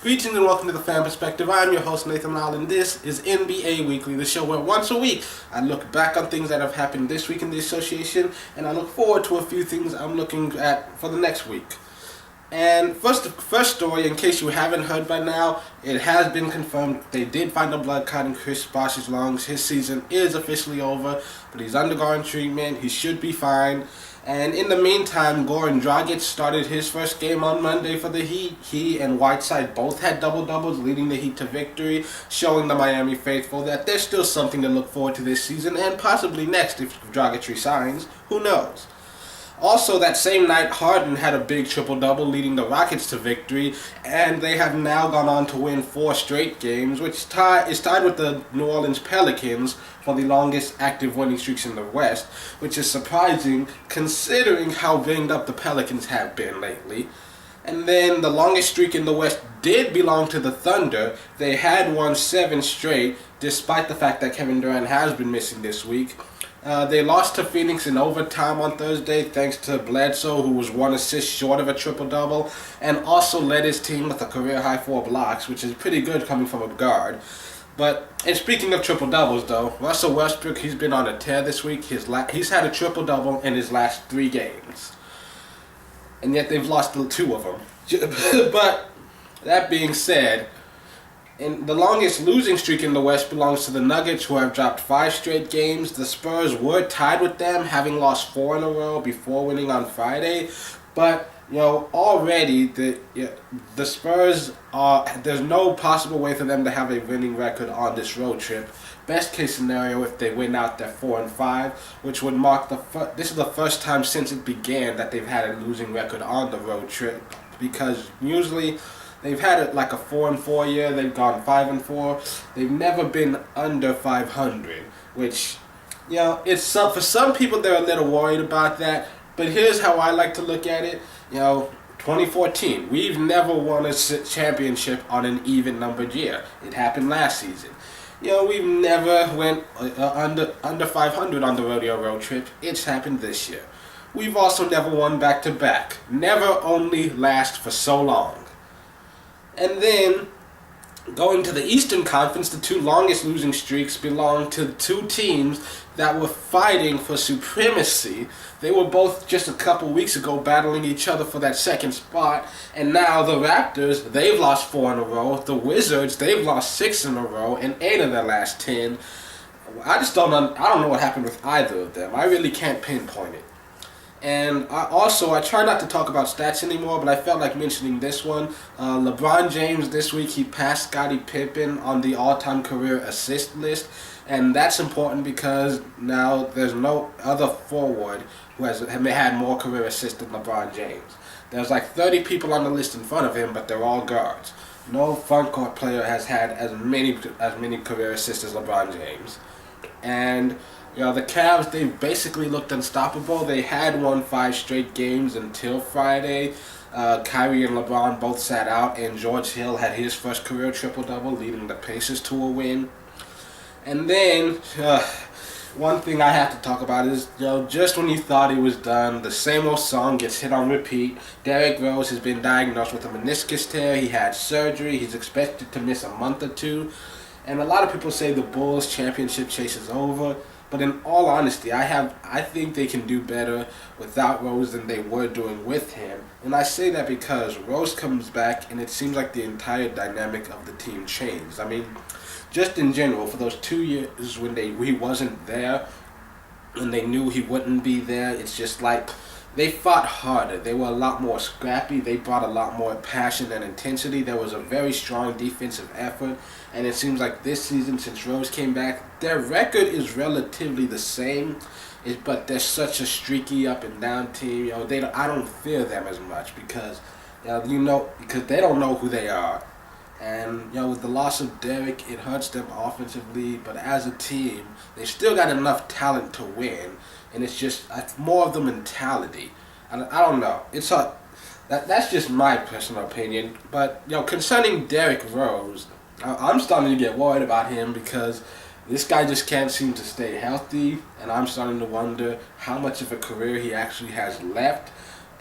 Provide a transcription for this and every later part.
Greetings and welcome to the Fan Perspective. I'm your host Nathan Lyle, and this is NBA Weekly, the show where once a week I look back on things that have happened this week in the association, and I look forward to a few things I'm looking at for the next week. And first story, in case you haven't heard by now, it has been confirmed they did find a blood clot in Chris Bosh's lungs. His season is officially over, but he's undergoing treatment. He should be fine. And in the meantime, Goran Dragic started his first game on Monday for the Heat. He and Whiteside both had double-doubles, leading the Heat to victory, showing the Miami faithful that there's still something to look forward to this season, and possibly next if Dragic resigns. Who knows? Also, that same night, Harden had a big triple-double, leading the Rockets to victory, and they have now gone on to win 4 straight games, which is tied with the New Orleans Pelicans for the longest active winning streaks in the West, which is surprising considering how banged up the Pelicans have been lately. And then the longest streak in the West did belong to the Thunder. They had won 7 straight, despite the fact that Kevin Durant has been missing this week. They lost to Phoenix in overtime on Thursday thanks to Bledsoe, who was 1 assist short of a triple-double, and also led his team with a career-high 4 blocks, which is pretty good coming from a guard. And speaking of triple-doubles, though, Russell Westbrook, he's been on a tear this week. He's had a triple-double in his last 3 games. And yet they've lost 2 of them. But that being said, and the longest losing streak in the West belongs to the Nuggets, who have dropped 5 straight games. The Spurs were tied with them, having lost 4 in a row before winning on Friday. But, already the Spurs there's no possible way for them to have a winning record on this road trip. Best case scenario, if they win out, they're 4-5, which would mark this is the first time since it began that they've had a losing record on the road trip, because usually they've had it like a 4-4 year. They've gone 5-4. They've never been under 500, which, it's for some people they're a little worried about that. But here's how I like to look at it. 2014, we've never won a championship on an even numbered year. It happened last season. We've never went under 500 on the rodeo road trip. It's happened this year. We've also never won back-to-back. Never only last for so long. And then, going to the Eastern Conference, the 2 longest losing streaks belong to 2 teams that were fighting for supremacy. They were both just a couple weeks ago battling each other for that second spot. And now the Raptors, they've lost 4 in a row. The Wizards, they've lost 6 in a row and 8 of their last 10. I don't know what happened with either of them. I really can't pinpoint it. And I try not to talk about stats anymore, but I felt like mentioning this one. LeBron James this week, he passed Scottie Pippen on the all-time career assist list. And that's important because now there's no other forward who has had more career assists than LeBron James. There's like 30 people on the list in front of him, but they're all guards. No front court player has had as many career assists as LeBron James. And the Cavs, they basically looked unstoppable. They had won 5 straight games until Friday. Kyrie and LeBron both sat out, and George Hill had his first career triple-double, leading the Pacers to a win. And then, one thing I have to talk about is, just when you thought he was done, the same old song gets hit on repeat. Derrick Rose has been diagnosed with a meniscus tear. He had surgery. He's expected to miss a month or 2. And a lot of people say the Bulls' championship chase is over. But in all honesty, I think they can do better without Rose than they were doing with him. And I say that because Rose comes back and it seems like the entire dynamic of the team changed. I mean, just in general, for those 2 years when he wasn't there and they knew he wouldn't be there, it's just like they fought harder. They were a lot more scrappy. They brought a lot more passion and intensity. There was a very strong defensive effort. And it seems like this season, since Rose came back, their record is relatively the same. But they're such a streaky up and down team. I don't fear them as much because they don't know who they are. And with the loss of Derrick, it hurts them offensively. But as a team, they still got enough talent to win. And it's just more of the mentality. I don't know. That's just my personal opinion. But concerning Derrick Rose, I'm starting to get worried about him because this guy just can't seem to stay healthy, and I'm starting to wonder how much of a career he actually has left.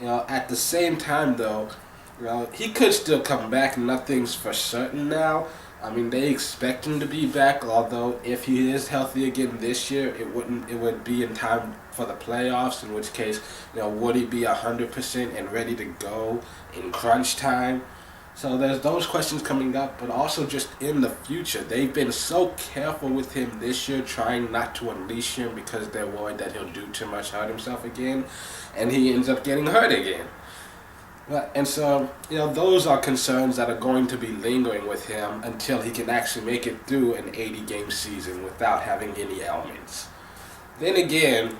At the same time, though, Well, he could still come back. Nothing's for certain now. I mean, they expect him to be back. Although, if he is healthy again this year, it would be in time for the playoffs. In which case, would he be 100% and ready to go in crunch time? So there's those questions coming up, but also just in the future, they've been so careful with him this year, trying not to unleash him because they're worried that he'll do too much, hurt himself again, and he ends up getting hurt again. And so, those are concerns that are going to be lingering with him until he can actually make it through an 80-game season without having any ailments. Then again,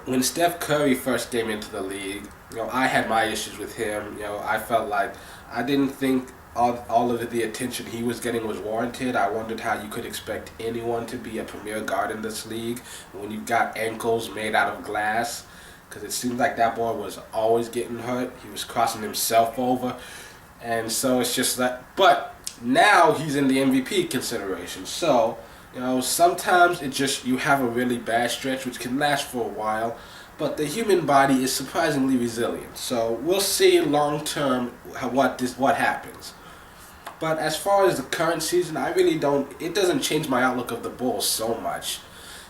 when Steph Curry first came into the league, I had my issues with him. I felt like I didn't think all of the attention he was getting was warranted. I wondered how you could expect anyone to be a premier guard in this league when you've got ankles made out of glass. Because it seemed like that boy was always getting hurt. He was crossing himself over. And so it's just that. But now he's in the MVP consideration. So, sometimes it just, you have a really bad stretch, which can last for a while. But the human body is surprisingly resilient. So we'll see long term what happens. But as far as the current season, it doesn't change my outlook of the Bulls so much.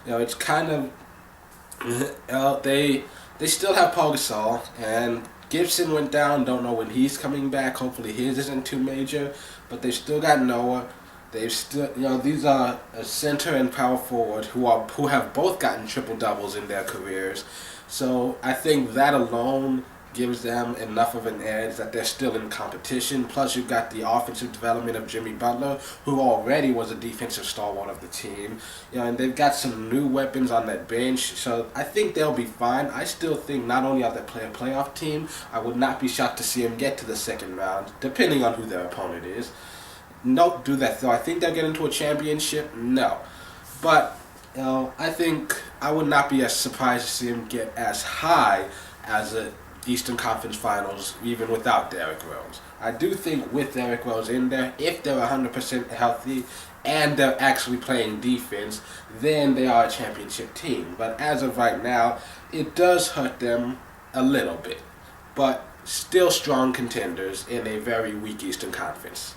It's kind of, they still have Paul Gasol, and Gibson went down. Don't know when he's coming back. Hopefully his isn't too major. But they've still got Noah. They've still, these are a center and power forward who have both gotten triple doubles in their careers. So I think that alone gives them enough of an edge that they're still in competition. Plus, you've got the offensive development of Jimmy Butler, who already was a defensive stalwart of the team. And they've got some new weapons on that bench. So I think they'll be fine. I still think not only are they a playoff team, I would not be shocked to see them get to the second round, depending on who their opponent is. Don't do that, though. I think they'll get into a championship. No. But, I think I would not be as surprised to see them get as high as a Eastern Conference Finals, even without Derrick Rose. I do think with Derrick Rose in there, if they're 100% healthy and they're actually playing defense, then they are a championship team. But as of right now, it does hurt them a little bit. But still strong contenders in a very weak Eastern Conference.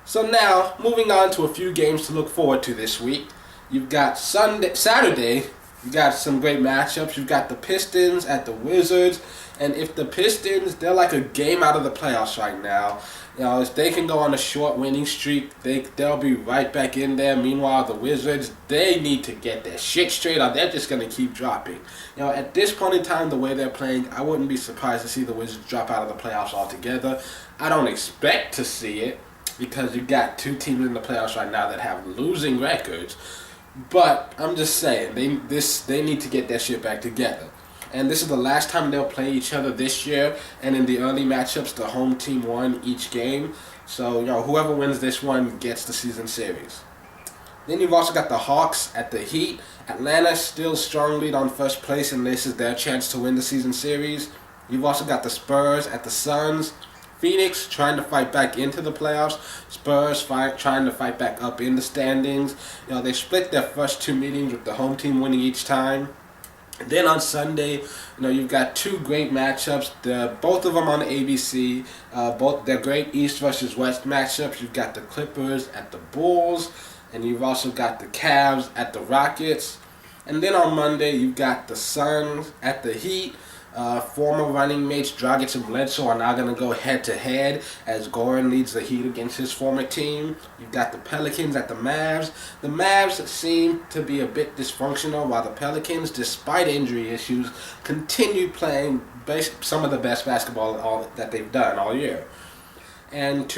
So now, moving on to a few games to look forward to this week. You've got Saturday, you got some great matchups. You've got the Pistons at the Wizards. And if the Pistons, they're like a game out of the playoffs right now. If they can go on a short winning streak, they'll be right back in there. Meanwhile, the Wizards, they need to get their shit straight or they're just going to keep dropping. At this point in time, the way they're playing, I wouldn't be surprised to see the Wizards drop out of the playoffs altogether. I don't expect to see it because you've got two teams in the playoffs right now that have losing records. But I'm just saying, they need to get their shit back together. And this is the last time they'll play each other this year. And in the early matchups, the home team won each game. So, whoever wins this one gets the season series. Then you've also got the Hawks at the Heat. Atlanta still strong lead on first place, and this is their chance to win the season series. You've also got the Spurs at the Suns. Phoenix trying to fight back into the playoffs. Spurs trying to fight back up in the standings. They split their first two meetings with the home team winning each time. Then on Sunday, you've got two great matchups. Both of them on ABC. They're great East versus West matchups. You've got the Clippers at the Bulls, and you've also got the Cavs at the Rockets. And then on Monday, you've got the Suns at the Heat. Former running mates Dragic and Bledsoe are now going to go head-to-head as Goran leads the Heat against his former team. You've got the Pelicans at the Mavs. The Mavs seem to be a bit dysfunctional, while the Pelicans, despite injury issues, continue playing some of the best basketball that they've done all year. And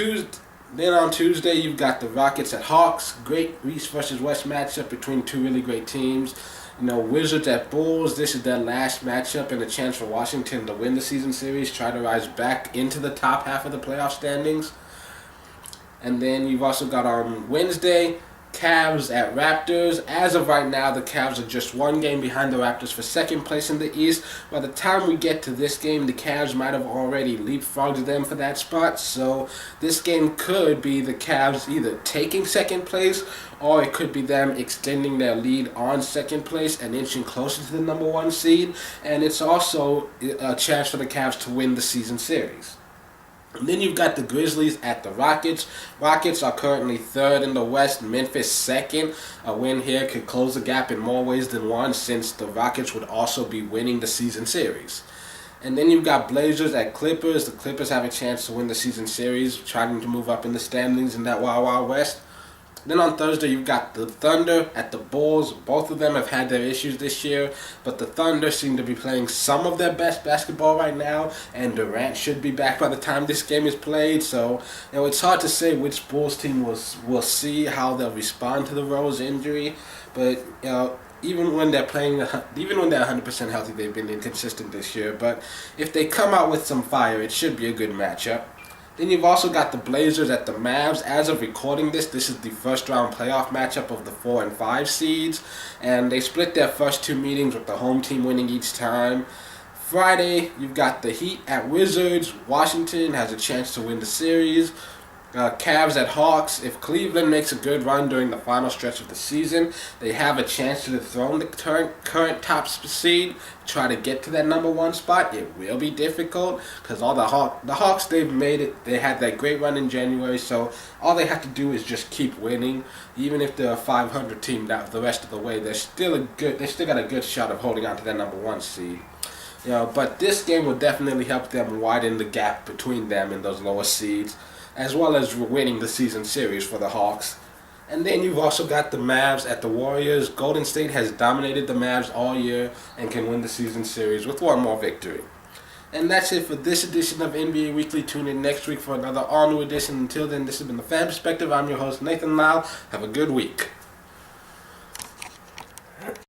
then on Tuesday, you've got the Rockets at Hawks. Great East versus West matchup between two really great teams. Wizards at Bulls, this is their last matchup and a chance for Washington to win the season series, try to rise back into the top half of the playoff standings. And then you've also got on Wednesday, Cavs at Raptors. As of right now, the Cavs are just one game behind the Raptors for second place in the East. By the time we get to this game, the Cavs might have already leapfrogged them for that spot. So this game could be the Cavs either taking second place, or it could be them extending their lead on second place and inching closer to the number one seed. And it's also a chance for the Cavs to win the season series. And then you've got the Grizzlies at the Rockets. Rockets are currently third in the West, Memphis second. A win here could close the gap in more ways than one, since the Rockets would also be winning the season series. And then you've got Blazers at Clippers. The Clippers have a chance to win the season series, trying to move up in the standings in that Wild Wild West. Then on Thursday, you've got the Thunder at the Bulls. Both of them have had their issues this year, but the Thunder seem to be playing some of their best basketball right now, and Durant should be back by the time this game is played. So, it's hard to say which Bulls team will see how they'll respond to the Rose injury, but even when they're 100% healthy, they've been inconsistent this year. But if they come out with some fire, it should be a good matchup. Then you've also got the Blazers at the Mavs. As of recording this is the first round playoff matchup of the 4 and 5 seeds, and they split their first two meetings with the home team winning each time. Friday, you've got the Heat at Wizards. Washington has a chance to win the series. Cavs at Hawks. If Cleveland makes a good run during the final stretch of the season, they have a chance to dethrone the current top seed, try to get to that number one spot. It will be difficult because all the Hawks, they've made it. They had that great run in January, so all they have to do is just keep winning. Even if they're a 500 team the rest of the way, they still got a good shot of holding on to that number one seed. But this game will definitely help them widen the gap between them and those lower seeds, as well as winning the season series for the Hawks. And then you've also got the Mavs at the Warriors. Golden State has dominated the Mavs all year and can win the season series with one more victory. And that's it for this edition of NBA Weekly. Tune in next week for another all-new edition. Until then, this has been the Fan Perspective. I'm your host, Nathan Lyle. Have a good week.